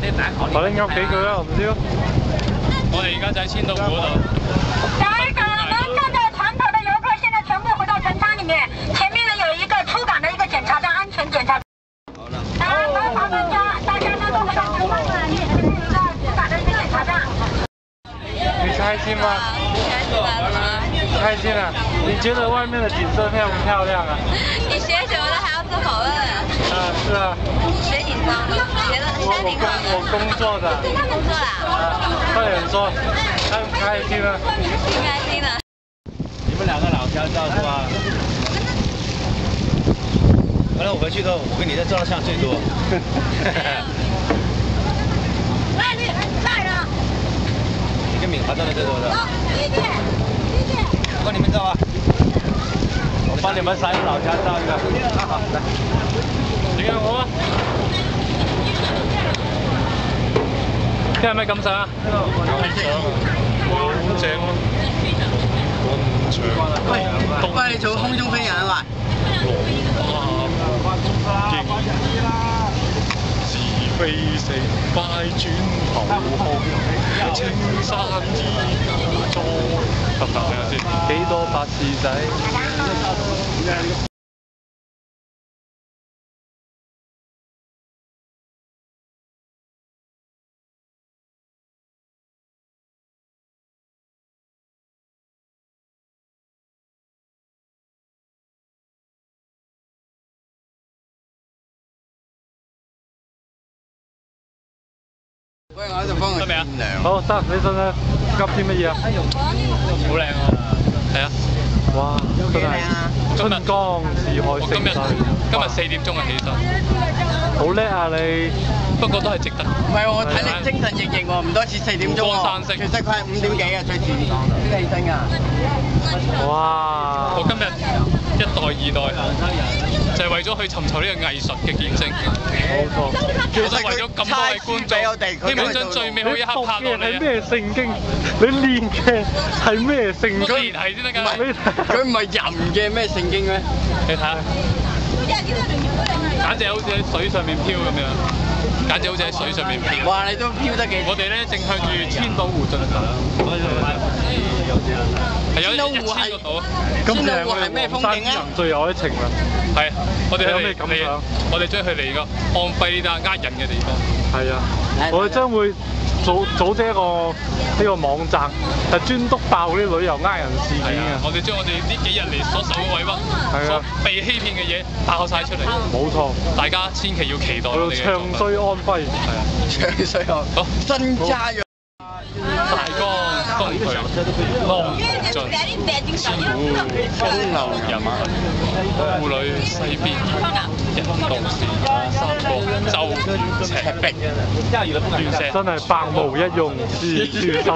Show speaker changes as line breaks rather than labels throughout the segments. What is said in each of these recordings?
我拎咗幾句啦，我唔知咯。
我哋而家就喺千島湖嗰度。
下一个，能看到船头的游客现在全部回到船舱里面，前面呢有一个出港的一个检查站，安全检查。麻烦大家能够回到船舱里面，这是一个出港的一个检查站。
你开心吗？开心啊！你觉得外面的景色漂不漂亮啊？
你学什么的还要做访问？
是啊。
学紧张的，学挺好的。
我工作的。
工作啦？
快点说，开不开心啊？
挺开心的。
你们两个老乡照是吧？完了，我回去之后，我跟你在照相最多。
来人！
你跟敏华照的最多的。我帮你们照啊！我帮你们3个老乡照一个。好，来。
你看我。今日有咩感想啊？哇，好正喎！
喂，你做空中飛人啊嘛？
是非成敗轉頭空，青山依舊。得唔得？睇下先，幾多白士仔？
喂，我喺度幫佢掂涼。
好得，你信唔信急啲乜嘢啊？
好靚啊！
係啊！哇，真係春光似海盛世。
今日4點鐘就起身，
好叻啊你！
不過都係值得。
唔係喎，我睇你精神奕奕喎，唔多似4點鐘喎。其實佢係5點幾嘅最遲先起身㗎。
哇！
我今日1代2代就係為咗去尋求呢個藝術嘅見證。
冇錯。
我都為咗咁多位觀眾，希望將最美好一刻拍落嚟。
係咩聖經？你練嘅係咩聖經？
練係先得㗎。
佢唔係淫嘅咩聖經咩？
你睇下，簡直好似喺水上面飄咁樣，簡直好似喺水上面飄。
哇！你都飄得幾？
我哋咧正向住千島湖進行。係有1000個島。
咁就係我哋黃山之行最後一程啦。
係啊，我哋
有咩感想？
我哋將佢嚟個昂貴呢笪呃人嘅地方。
係啊，我哋將會組織一個呢個網站，係專督爆啲旅遊呃人事件嘅。
我哋將我哋呢幾日嚟所受嘅委屈，所被欺騙嘅嘢爆晒出嚟。冇錯，大家千祈要期待我哋嘅作品。
唱衰安徽，係啊，
唱衰安。好，新家園。
大江東去，浪淘盡，千古風流人物。故里西邊，人道是三國，周瑜赤壁，亂石
真係百無一用是書生。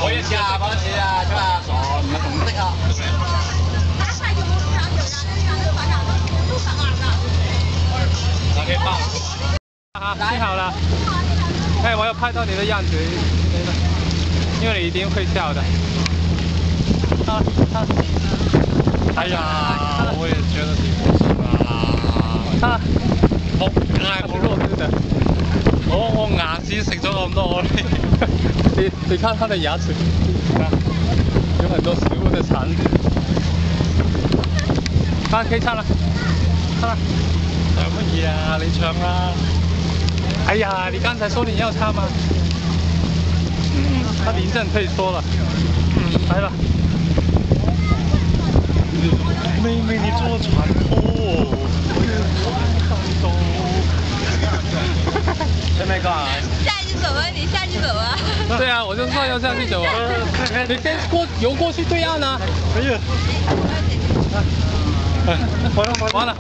我一次啊，嗰次啊，出下傻，唔係紅色啊。
OK，爆。好，拍好了。哎，我要拍到你的样子，因为你一定会笑的。
哎呀，我也覺得挺不錯啊！好嗌好肉對的，我牙齒食咗咁多，你看它的牙齒，有很多食物的殘留。可以唱啦，唱啦！有乜嘢啊？你唱啦！哎呀，你剛才說你要唱嗎？他臨陣退縮了。來吧。妹妹，你坐船哦。有咩講啊？
下去走啊，你下去走啊。
對啊，我就說要下去走啊。你先游過去對岸啊。哎呀。完了。